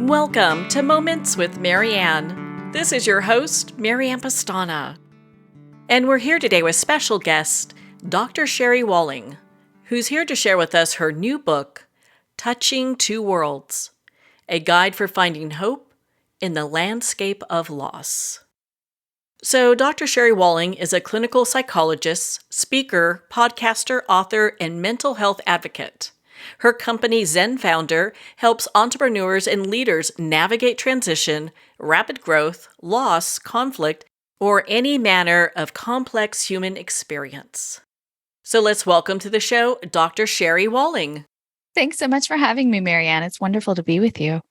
Welcome to Moments with Marianne. This is your host, Marianne Pastana. And we're here today with special guest, Dr. Sherry Walling, who's here to share with us her new book, Touching Two Worlds, a guide for finding hope in the landscape of loss. So, Dr. Sherry Walling is a clinical psychologist, speaker, podcaster, author, and mental health advocate. Her company, Zen Founder, helps entrepreneurs and leaders navigate transition, rapid growth, loss, conflict, or any manner of complex human experience. So let's welcome to the show, Dr. Sherry Walling. Thanks so much for having me, Marianne. It's wonderful to be with you.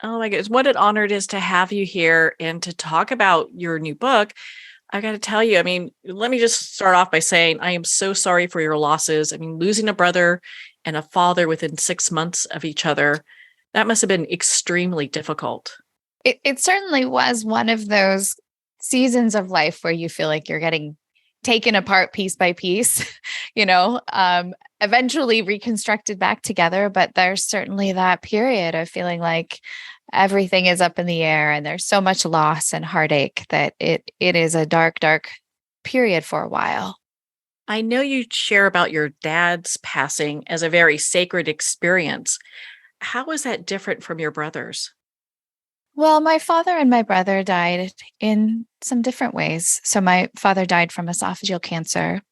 Oh my goodness, what an honor it is to have you here and to talk about your new book. I got to tell you, let me just start off by saying I am so sorry for your losses. Losing a brother and a father within 6 months of each other, that must have been extremely difficult. It certainly was one of those seasons of life where you feel like you're getting taken apart piece by piece, eventually reconstructed back together. But there's certainly that period of feeling like everything is up in the air and there's so much loss and heartache that it is a dark, dark period for a while. I know you share about your dad's passing as a very sacred experience. How was that different from your brother's? Well, my father and my brother died in some different ways. So my father died from esophageal cancer,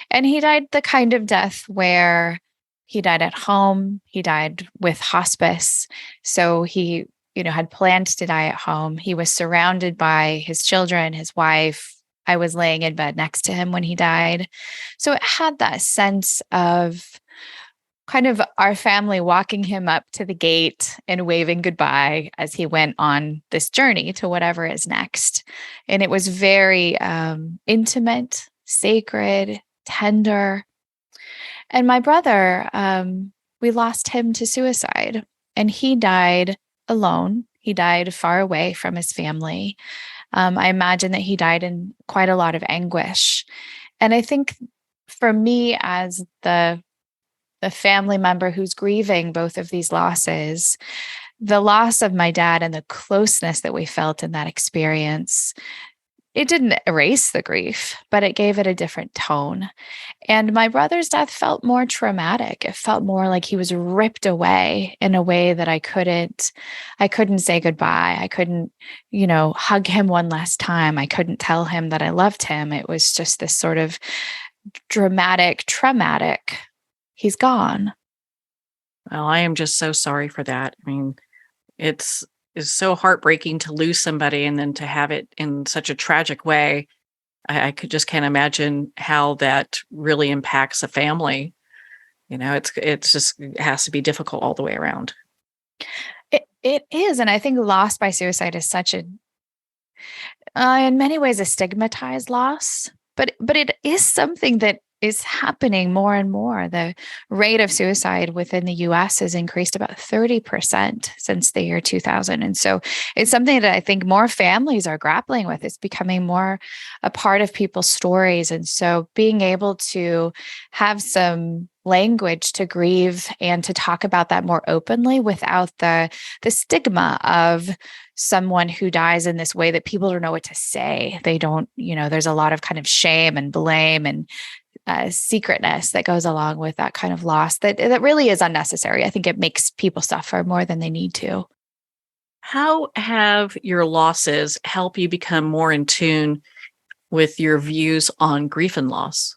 and he died the kind of death where he died at home. He died with hospice. So he, had planned to die at home. He was surrounded by his children, his wife. I was laying in bed next to him when he died. So it had that sense of kind of our family walking him up to the gate and waving goodbye as he went on this journey to whatever is next. And it was very intimate, sacred, tender. And my brother, we lost him to suicide, and he died alone. He died far away from his family. I imagine that he died in quite a lot of anguish. And I think for me, as the family member who's grieving both of these losses, the loss of my dad and the closeness that we felt in that experience, it didn't erase the grief, but it gave it a different tone. And my brother's death felt more traumatic. It felt more like he was ripped away in a way that I couldn't say goodbye. I couldn't, hug him one last time. I couldn't tell him that I loved him. It was just this sort of dramatic, traumatic, he's gone. Well, I am just so sorry for that. It's so heartbreaking to lose somebody and then to have it in such a tragic way. I can't imagine how that really impacts a family. It has to be difficult all the way around. It is. And I think loss by suicide is such in many ways, a stigmatized loss, but it is something that is happening more and more. The rate of suicide within the US has increased about 30% since the year 2000. And so it's something that I think more families are grappling with. It's becoming more a part of people's stories. And so being able to have some language to grieve and to talk about that more openly without the stigma of someone who dies in this way that people don't know what to say. They don't, there's a lot of kind of shame and blame and secretness that goes along with that kind of loss that really is unnecessary. I think it makes people suffer more than they need to. How have your losses helped you become more in with your views on grief and loss?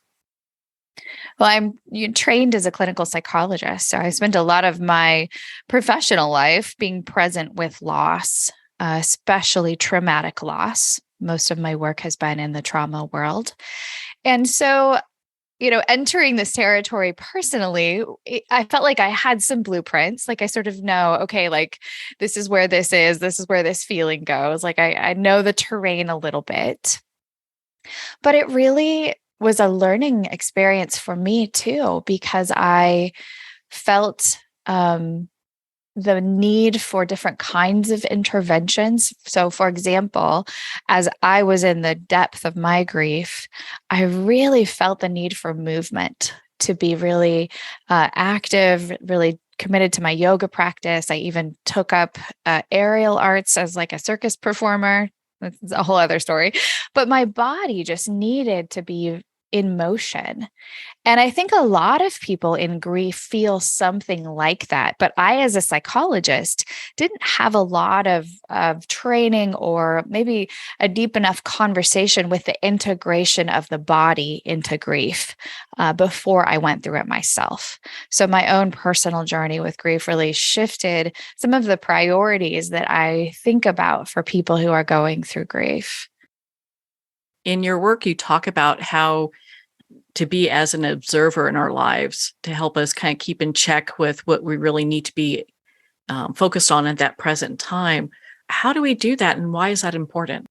Well, I'm trained as a clinical psychologist, so I spent a lot of my professional life being present with loss, especially traumatic loss. Most of my work has been in the trauma world. And so entering this territory personally, I felt like I had some blueprints. Like I sort of know, okay, like this is where this is where this feeling goes. Like I know the terrain a little bit, but it really was a learning experience for me too, because I felt the need for different kinds of interventions. So, for example, as I was in the depth of my grief, I really felt the need for movement, to be really active, really committed to my yoga practice. I even took up aerial arts as like a circus performer. That's a whole other story. But my body just needed to be in motion. And I think a lot of people in grief feel something like that. But I, as a psychologist, didn't have a lot of training or maybe a deep enough conversation with the integration of the body into grief before I went through it myself. So my own personal journey with grief really shifted some of the priorities that I think about for people who are going through grief. In your work, you talk about how to be as an observer in our lives to help us kind of keep in check with what we really need to be focused on at that present time. How do we do that, and why is that important?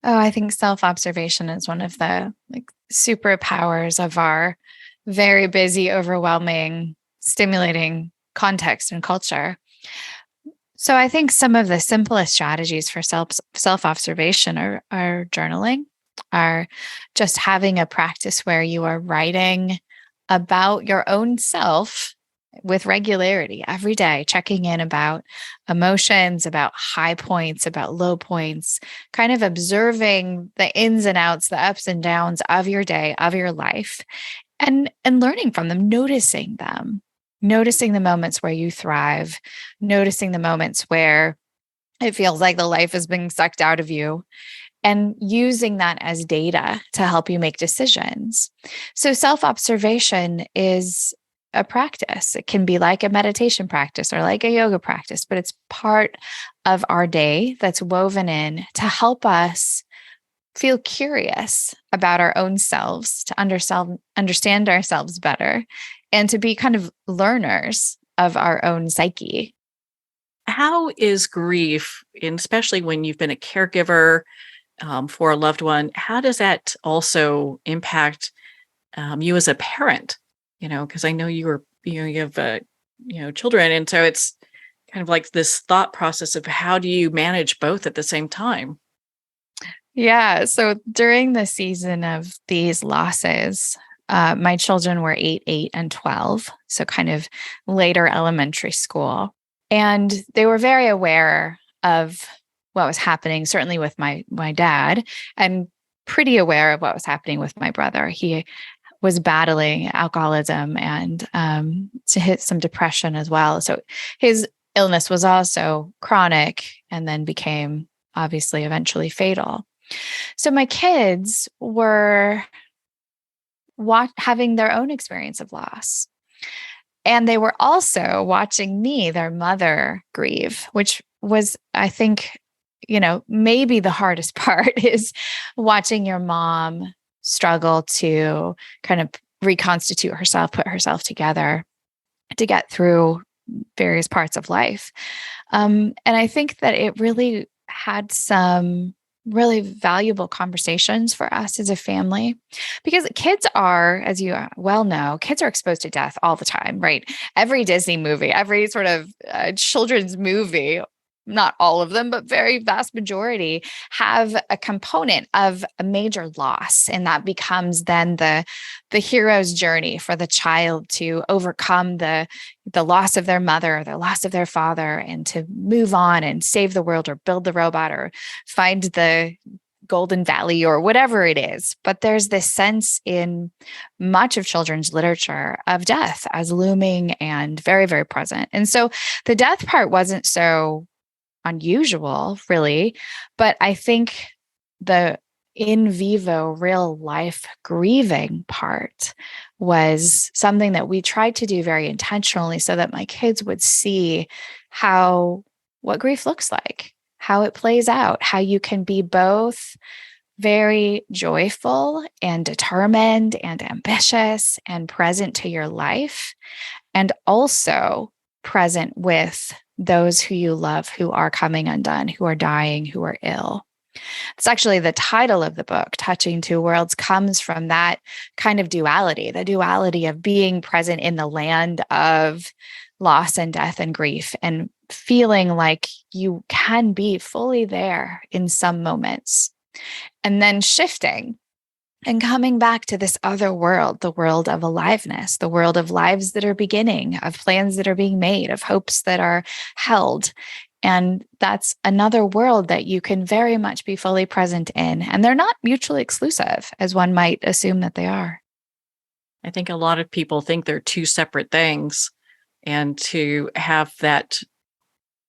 Oh, I think self-observation is one of the superpowers of our very busy, overwhelming, stimulating context and culture. So I think some of the simplest strategies for self-observation are journaling, are just having a practice where you are writing about your own self with regularity every day, checking in about emotions, about high points, about low points, kind of observing the ins and outs, the ups and downs of your day, of your life, and learning from them, noticing the moments where you thrive, noticing the moments where it feels like the life is being sucked out of you, and using that as data to help you make decisions. So self-observation is a practice. It can be like a meditation practice or like a yoga practice, but it's part of our day that's woven in to help us feel curious about our own selves, to understand ourselves better, and to be kind of learners of our own psyche. How is grief, and especially when you've been a caregiver for a loved one, how does that also impact you as a parent? Because I know you have children, and so it's kind of like this thought process of how do you manage both at the same time? Yeah. So during the season of these losses, my children were 8, and 12. So kind of later elementary school. And they were very aware of what was happening, certainly with my dad, and pretty aware of what was happening with my brother. He was battling alcoholism and to hit some depression as well. So his illness was also chronic and then became obviously eventually fatal. So my kids were having their own experience of loss. And they were also watching me, their mother, grieve, which was, I think, maybe the hardest part is watching your mom struggle to kind of reconstitute herself, put herself together to get through various parts of life. And I think that it really had some really valuable conversations for us as a family, because kids are, as you well know, kids are exposed to death all the time, right? Every Disney movie, every sort of children's movie, not all of them, but very vast majority have a component of a major loss. And that becomes then the hero's journey for the child to overcome the loss of their mother, the loss of their father, and to move on and save the world or build the robot or find the Golden Valley or whatever it is. But there's this sense in much of children's literature of death as looming and very, very present. And so the death part wasn't so unusual, really. But I think the in vivo, real life grieving part was something that we tried to do very intentionally so that my kids would see what grief looks like, how it plays out, how you can be both very joyful and determined and ambitious and present to your life, and also present with those who you love, who are coming undone, who are dying, who are ill. It's actually the title of the book, Touching Two Worlds, comes from that kind of duality, the duality of being present in the land of loss and death and grief, and feeling like you can be fully there in some moments, and then shifting and coming back to this other world, the world of aliveness, the world of lives that are beginning, of plans that are being made, of hopes that are held. And that's another world that you can very much be fully present in. And they're not mutually exclusive, as one might assume that they are. I think a lot of people think they're two separate things, and to have that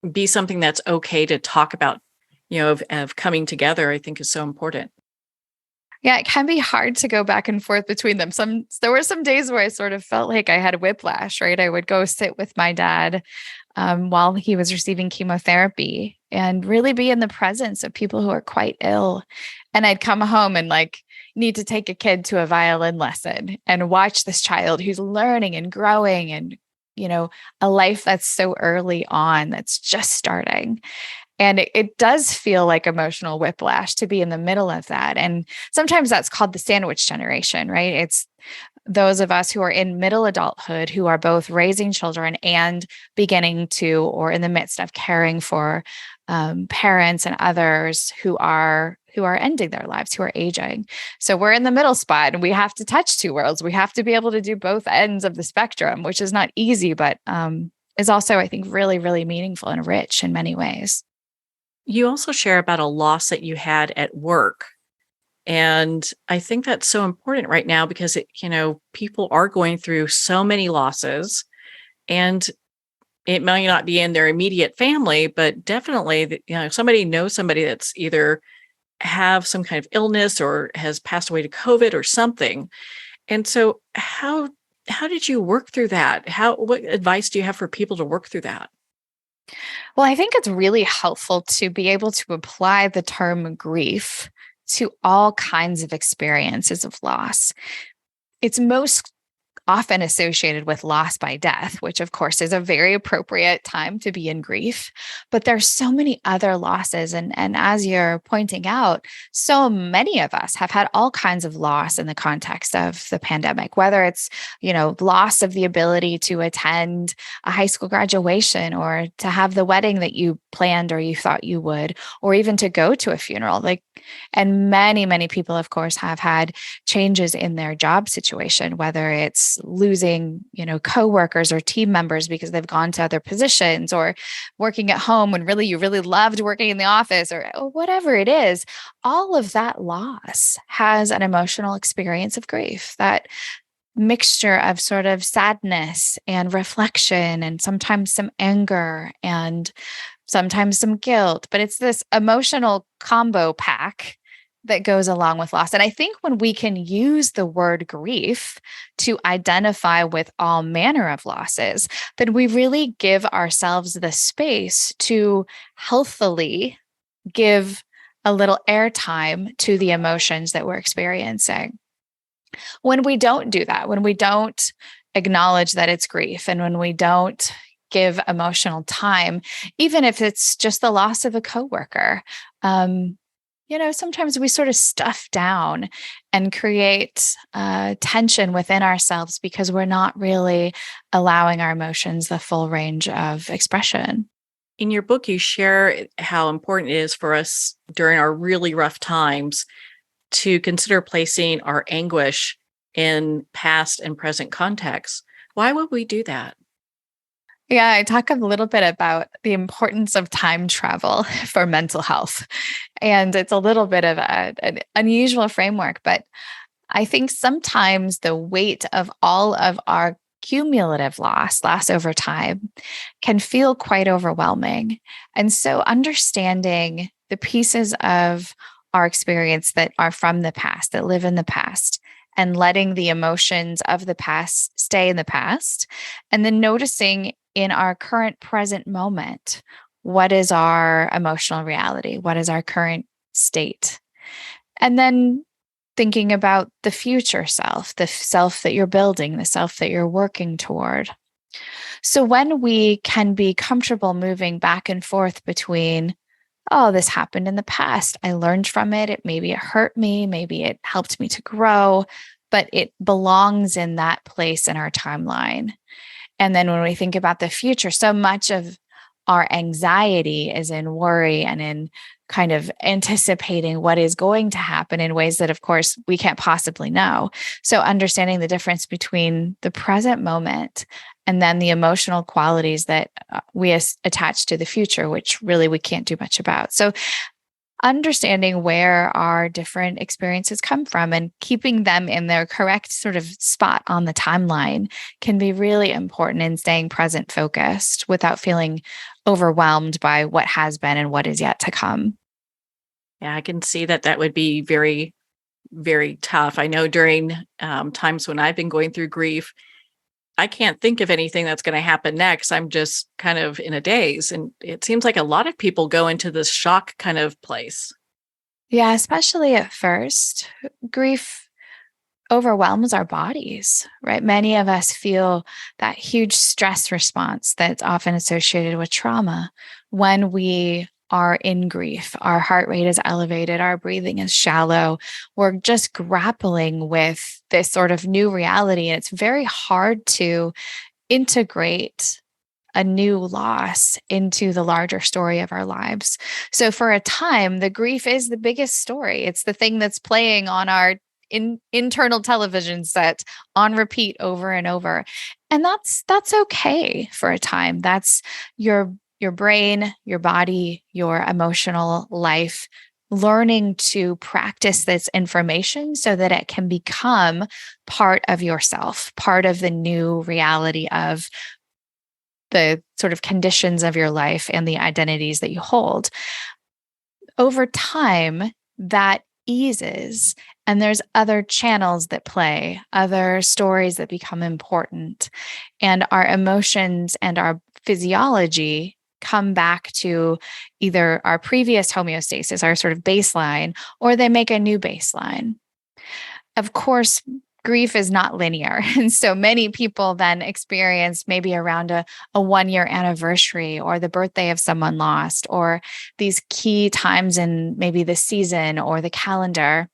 be something that's okay to talk about, of coming together, I think is so important. Yeah, it can be hard to go back and forth between them. There were some days where I sort of felt like I had whiplash, right? I would go sit with my dad while he was receiving chemotherapy and really be in the presence of people who are quite ill. And I'd come home and need to take a kid to a violin lesson and watch this child who's learning and growing and, a life that's so early on, that's just starting. And it does feel like emotional whiplash to be in the middle of that. And sometimes that's called the sandwich generation, right? It's those of us who are in middle adulthood who are both raising children and beginning to, or in the midst of caring for parents and others who are ending their lives, who are aging. So we're in the middle spot and we have to touch two worlds. We have to be able to do both ends of the spectrum, which is not easy, but is also, I think, really, really meaningful and rich in many ways. You also share about a loss that you had at work. And I think that's so important right now because people are going through so many losses, and it may not be in their immediate family, but definitely, somebody knows somebody that's either have some kind of illness or has passed away to COVID or something. And so how did you work through that? What advice do you have for people to work through that? Well, I think it's really helpful to be able to apply the term grief to all kinds of experiences of loss. It's most often associated with loss by death, which of course is a very appropriate time to be in grief. But there's so many other losses. And as you're pointing out, so many of us have had all kinds of loss in the context of the pandemic, whether it's, loss of the ability to attend a high school graduation or to have the wedding that you planned or you thought you would, or even to go to a funeral. And many, many people, of course, have had changes in their job situation, whether it's losing, coworkers or team members because they've gone to other positions, or working at home when really you really loved working in the office, or whatever it is. All of that loss has an emotional experience of grief, that mixture of sort of sadness and reflection, and sometimes some anger and sometimes some guilt. But it's this emotional combo pack that goes along with loss. And I think when we can use the word grief to identify with all manner of losses, then we really give ourselves the space to healthily give a little airtime to the emotions that we're experiencing. When we don't do that, when we don't acknowledge that it's grief, and when we don't give emotional time, even if it's just the loss of a coworker, sometimes we sort of stuff down and create tension within ourselves because we're not really allowing our emotions the full range of expression. In your book, you share how important it is for us during our really rough times to consider placing our anguish in past and present contexts. Why would we do that? Yeah, I talk a little bit about the importance of time travel for mental health. And it's a little bit of an unusual framework, but I think sometimes the weight of all of our cumulative loss over time, can feel quite overwhelming. And so understanding the pieces of our experience that are from the past, that live in the past, and letting the emotions of the past stay in the past, and then noticing in our current present moment, what is our emotional reality? What is our current state? And then thinking about the future self, the self that you're building, the self that you're working toward. So when we can be comfortable moving back and forth between, oh, this happened in the past, I learned from it, maybe it hurt me, maybe it helped me to grow, but it belongs in that place in our timeline. And then when we think about the future, so much of our anxiety is in worry and in kind of anticipating what is going to happen in ways that, of course, we can't possibly know. So understanding the difference between the present moment and then the emotional qualities that we attach to the future, which really we can't do much about. So understanding where our different experiences come from and keeping them in their correct sort of spot on the timeline can be really important in staying present focused without feeling overwhelmed by what has been and what is yet to come. Yeah, I can see that would be very, very tough. I know during times when I've been going through grief, I can't think of anything that's going to happen next. I'm just kind of in a daze. And it seems like a lot of people go into this shock kind of place. Yeah, especially at first, grief overwhelms our bodies, right? Many of us feel that huge stress response that's often associated with trauma when we are in grief. Our heart rate is elevated, our breathing is shallow. We're just grappling with this sort of new reality. And it's very hard to integrate a new loss into the larger story of our lives. So for a time, the grief is the biggest story. It's the thing that's playing on our internal television set on repeat over and over. And that's okay for a time. That's your brain, your body, your emotional life learning to practice this information so that it can become part of yourself, part of the new reality of the sort of conditions of your life and the identities that you hold. Over time, that eases, and there's other channels that play, other stories that become important, and our emotions and our physiology come back to either our previous homeostasis, our sort of baseline, or they make a new baseline. Of course, grief is not linear. And so many people then experience maybe around a 1-year anniversary or the birthday of someone lost, or these key times in maybe the season or the calendar,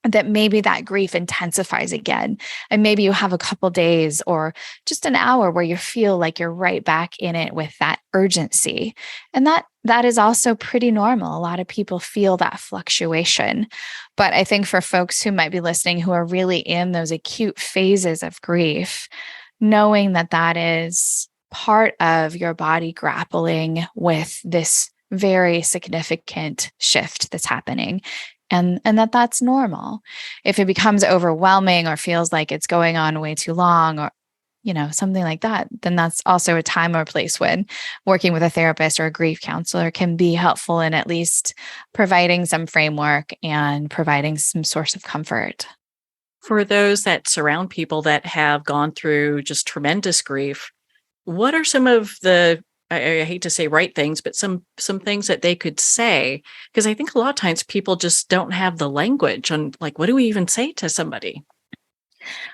that maybe that grief intensifies again. And maybe you have a couple days or just an hour where you feel like you're right back in it with that urgency. And that is also pretty normal. A lot of people feel that fluctuation. But I think for folks who might be listening who are really in those acute phases of grief, knowing that that is part of your body grappling with this very significant shift that's happening, and that's normal. If it becomes overwhelming or feels like it's going on way too long, or something like that, then that's also a time or place when working with a therapist or a grief counselor can be helpful in at least providing some framework and providing some source of comfort. For those that surround people that have gone through just tremendous grief, what are some of the, I hate to say right things, but some things that they could say? Because I think a lot of times people just don't have the language on, like, what do we even say to somebody?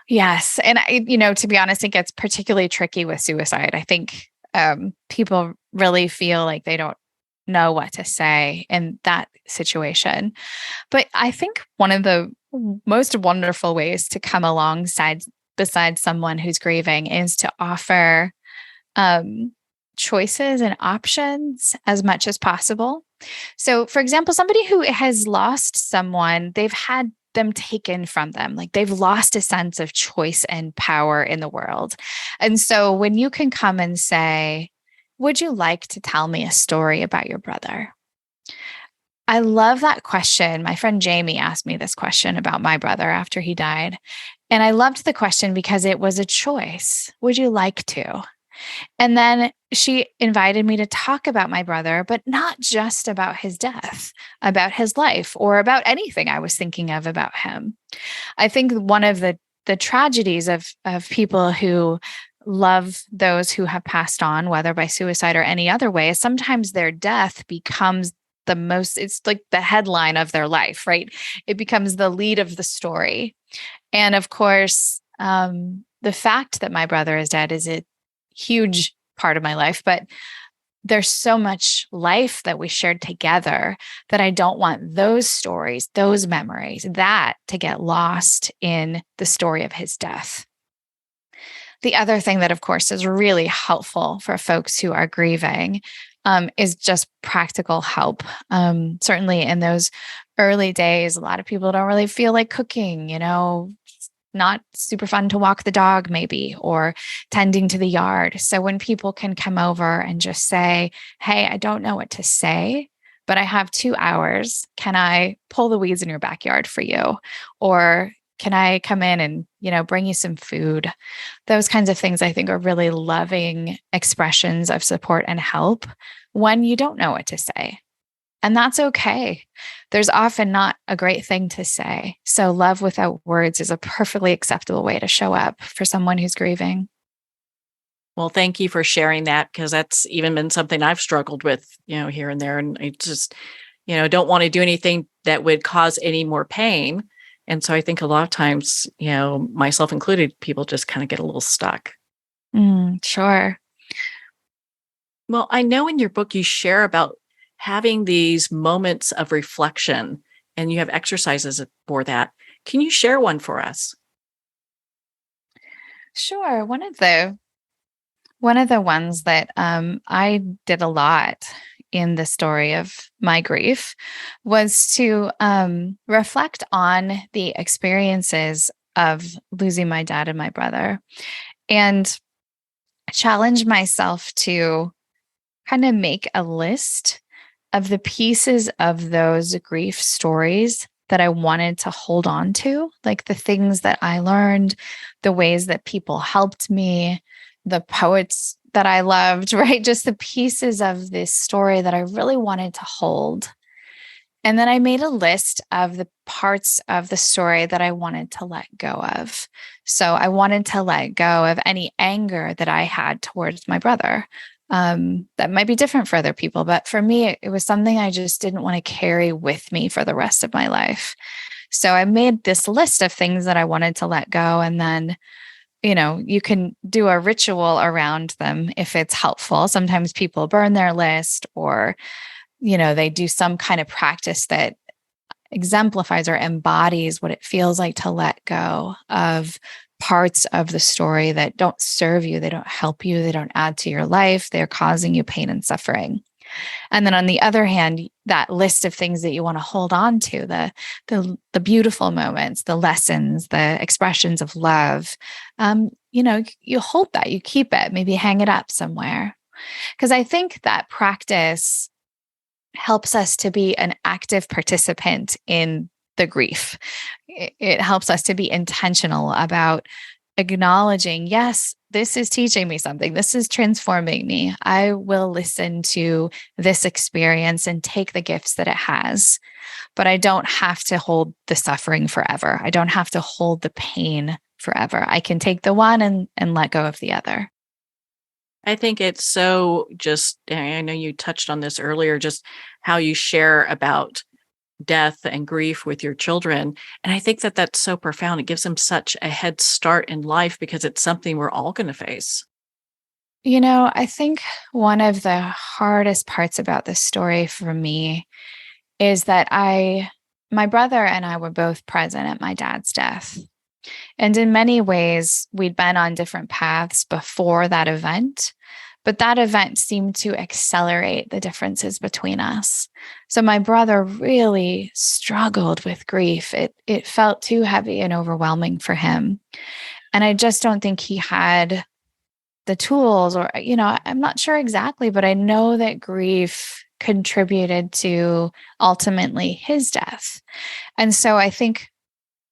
Yes. And to be honest, it gets particularly tricky with suicide. I think people really feel like they don't know what to say in that situation. But I think one of the most wonderful ways to come alongside besides someone who's grieving is to offer choices and options as much as possible. So, for example, somebody who has lost someone, they've had them taken from them. Like they've lost a sense of choice and power in the world. And so when you can come and say, would you like to tell me a story about your brother? I love that question. My friend Jamie asked me this question about my brother after he died. And I loved the question because it was a choice. Would you like to? And then she invited me to talk about my brother, but not just about his death, about his life, or about anything I was thinking of about him. I think one of the tragedies of people who love those who have passed on, whether by suicide or any other way, is sometimes their death becomes it's like the headline of their life, right? It becomes the lead of the story. And of course, the fact that my brother is dead is a huge part of my life, but there's so much life that we shared together that I don't want those stories, those memories, that to get lost in the story of his death. The other thing that, of course, is really helpful for folks who are grieving is just practical help. Certainly in those early days, a lot of people don't really feel like cooking, not super fun to walk the dog maybe, or tending to the yard. So when people can come over and just say, hey, I don't know what to say, but I have 2 hours. Can I pull the weeds in your backyard for you? Or can I come in and, bring you some food? Those kinds of things I think are really loving expressions of support and help when you don't know what to say. And that's okay. There's often not a great thing to say. So love without words is a perfectly acceptable way to show up for someone who's grieving. Well, thank you for sharing that, because that's even been something I've struggled with, here and there. And I just, don't want to do anything that would cause any more pain. And so I think a lot of times, myself included, people just kind of get a little stuck. Sure. Well, I know in your book you share about having these moments of reflection, and you have exercises for that. Can you share one for us? Sure. One of the ones that I did a lot in the story of my grief was to reflect on the experiences of losing my dad and my brother, and challenge myself to kind of make a list of the pieces of those grief stories that I wanted to hold on to, like the things that I learned, the ways that people helped me, the poets that I loved, right? Just the pieces of this story that I really wanted to hold. And then I made a list of the parts of the story that I wanted to let go of. So I wanted to let go of any anger that I had towards my brother. That might be different for other people, but for me, it was something I just didn't want to carry with me for the rest of my life. So I made this list of things that I wanted to let go. And then, you can do a ritual around them if it's helpful. Sometimes people burn their list, or, they do some kind of practice that exemplifies or embodies what it feels like to let go of parts of the story that don't serve you, they don't help you, they don't add to your life, they're causing you pain and suffering. And then on the other hand, that list of things that you want to hold on to, the beautiful moments, the lessons, the expressions of love, you hold that, you keep it, maybe hang it up somewhere. Because I think that practice helps us to be an active participant in the grief. It helps us to be intentional about acknowledging, yes, this is teaching me something. This is transforming me. I will listen to this experience and take the gifts that it has. But I don't have to hold the suffering forever. I don't have to hold the pain forever. I can take the one and let go of the other. I think it's so just, I know you touched on this earlier, just how you share about death and grief with your children. And I think that that's so profound. It gives them such a head start in life because it's something we're all going to face. I think one of the hardest parts about this story for me is that my brother and I were both present at my dad's death. And in many ways, we'd been on different paths before that event, but that event seemed to accelerate the differences between us. So my brother really struggled with grief. It felt too heavy and overwhelming for him. And I just don't think he had the tools, or, I'm not sure exactly, but I know that grief contributed to ultimately his death. And so I think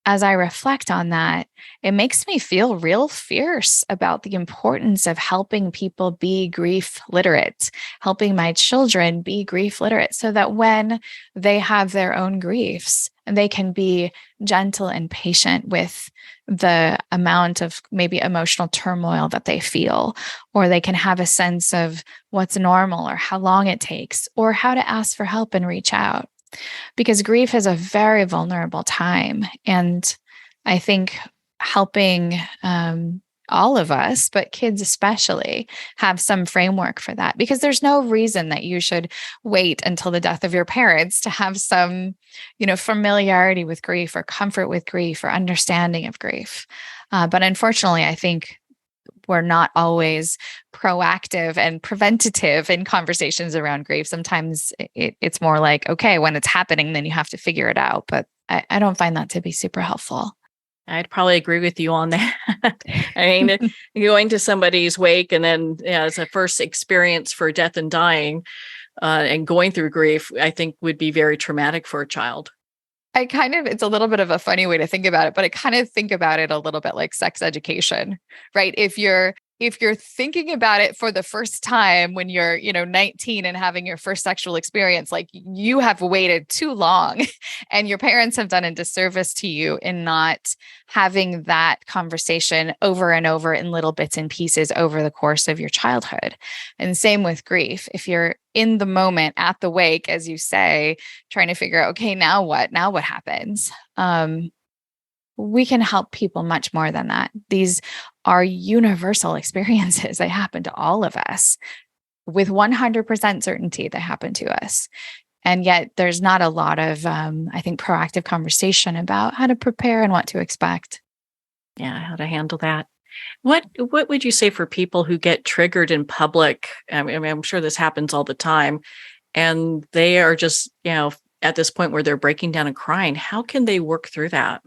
as I reflect on that, it makes me feel real fierce about the importance of helping people be grief literate, helping my children be grief literate, so that when they have their own griefs, they can be gentle and patient with the amount of maybe emotional turmoil that they feel, or they can have a sense of what's normal or how long it takes, or how to ask for help and reach out. Because grief is a very vulnerable time. And I think helping all of us, but kids especially, have some framework for that. Because there's no reason that you should wait until the death of your parents to have some, familiarity with grief, or comfort with grief, or understanding of grief. But unfortunately, I think we're not always proactive and preventative in conversations around grief. Sometimes it's more like, okay, when it's happening, then you have to figure it out. But I don't find that to be super helpful. I'd probably agree with you on that. I mean, going to somebody's wake and then as a first experience for death and dying and going through grief, I think would be very traumatic for a child. It's a little bit of a funny way to think about it, but I kind of think about it a little bit like sex education, right? If you're thinking about it for the first time when you're, 19 and having your first sexual experience, like you have waited too long and your parents have done a disservice to you in not having that conversation over and over in little bits and pieces over the course of your childhood. And same with grief. If you're in the moment at the wake, as you say, trying to figure out, okay, now what? Now what happens? We can help people much more than that. These are universal experiences. They happen to all of us with 100% certainty. They happen to us. And yet there's not a lot of, I think, proactive conversation about how to prepare and what to expect. Yeah, how to handle that. What would you say for people who get triggered in public? I mean, I'm sure this happens all the time, and they are just, at this point where they're breaking down and crying. How can they work through that?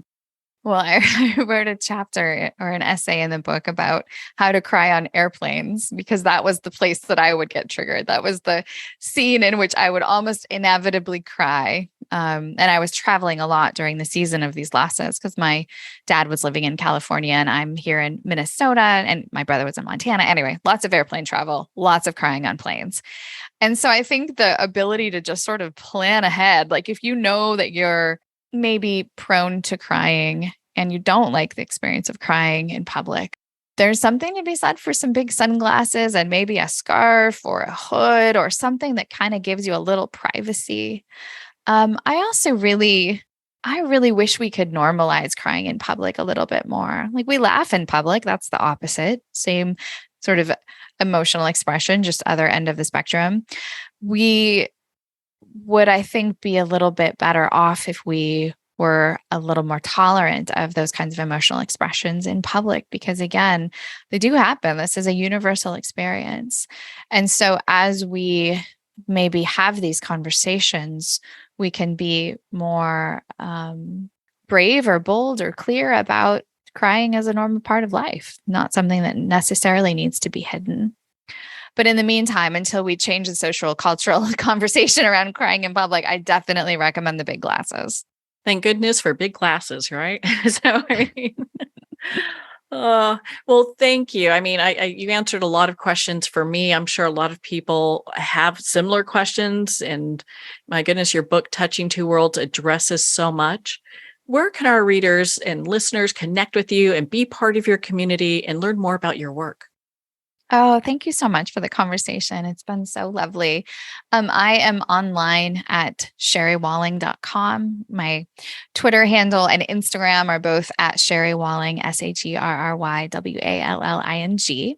Well, I wrote a chapter or an essay in the book about how to cry on airplanes, because that was the place that I would get triggered. That was the scene in which I would almost inevitably cry. And I was traveling a lot during the season of these losses because my dad was living in California and I'm here in Minnesota and my brother was in Montana. Anyway, lots of airplane travel, lots of crying on planes. And so I think the ability to just sort of plan ahead, like if you know that you're maybe prone to crying and you don't like the experience of crying in public, there's something to be said for some big sunglasses and maybe a scarf or a hood or something that kind of gives you a little privacy. I really wish we could normalize crying in public a little bit more. Like we laugh in public, that's the opposite. Same sort of emotional expression, just other end of the spectrum. We would, I think, be a little bit better off if we were a little more tolerant of those kinds of emotional expressions in public, because again, they do happen. This is a universal experience. And so as we maybe have these conversations, we can be more brave or bold or clear about crying as a normal part of life, not something that necessarily needs to be hidden. But in the meantime, until we change the social cultural conversation around crying in public, I definitely recommend the big glasses. Thank goodness for big glasses, right? Well, thank you. I mean, you answered a lot of questions for me. I'm sure a lot of people have similar questions. And my goodness, your book, Touching Two Worlds, addresses so much. Where can our readers and listeners connect with you and be part of your community and learn more about your work? Oh, thank you so much for the conversation. It's been so lovely. I am online at sherrywalling.com. My Twitter handle and Instagram are both at Sherry Walling, SherryWalling.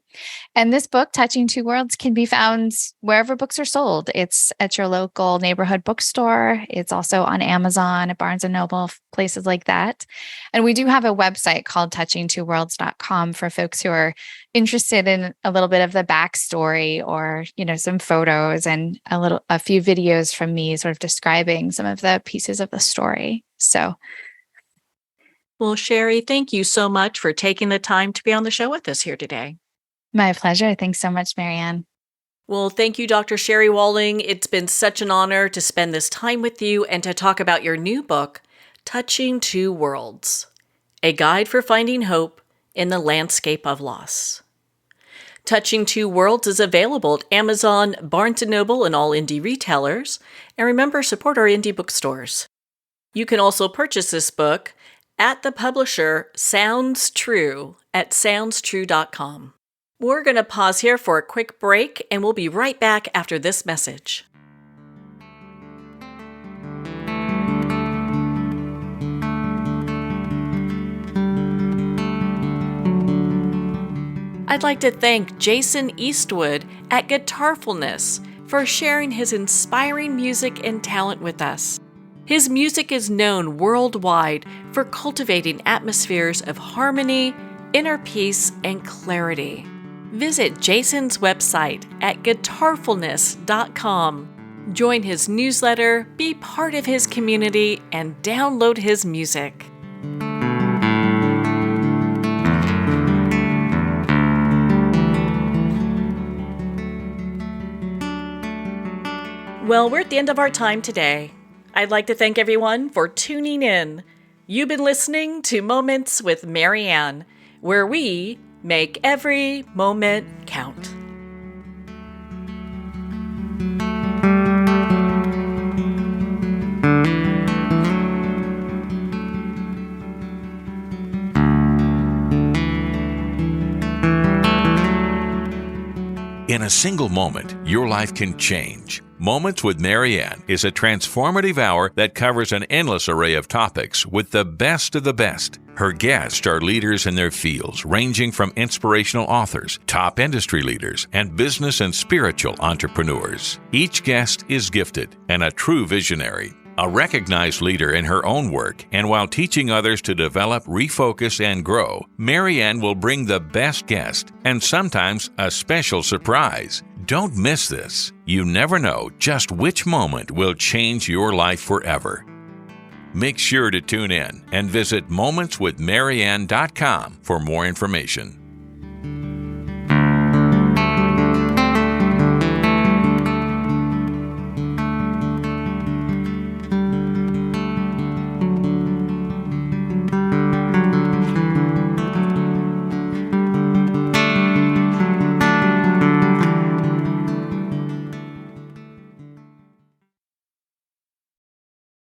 And this book, Touching Two Worlds, can be found wherever books are sold. It's at your local neighborhood bookstore. It's also on Amazon, at Barnes & Noble, places like that. And we do have a website called touchingtwoworlds.com for folks who are interested in a little bit of the backstory or, some photos and a few videos from me sort of describing some of the pieces of the story. So. Well, Sherry, thank you so much for taking the time to be on the show with us here today. My pleasure. Thanks so much, Marianne. Well, thank you, Dr. Sherry Walling. It's been such an honor to spend this time with you and to talk about your new book, Touching Two Worlds, A Guide for Finding Hope in the Landscape of Loss. Touching Two Worlds is available at Amazon, Barnes & Noble, and all indie retailers. And remember, support our indie bookstores. You can also purchase this book at the publisher Sounds True at soundstrue.com. We're going to pause here for a quick break, and we'll be right back after this message. I'd like to thank Jason Eastwood at Guitarfulness for sharing his inspiring music and talent with us. His music is known worldwide for cultivating atmospheres of harmony, inner peace and clarity. Visit Jason's website at guitarfulness.com. Join his newsletter, be part of his community, and download his music. Well, we're at the end of our time today. I'd like to thank everyone for tuning in. You've been listening to Moments with Marianne, where we make every moment count. In a single moment, your life can change. Moments with Marianne is a transformative hour that covers an endless array of topics with the best of the best. Her guests are leaders in their fields, ranging from inspirational authors, top industry leaders, and business and spiritual entrepreneurs. Each guest is gifted and a true visionary, a recognized leader in her own work, and while teaching others to develop, refocus, and grow, Marianne will bring the best guest and sometimes a special surprise. Don't miss this. You never know just which moment will change your life forever. Make sure to tune in and visit momentswithmarianne.com for more information.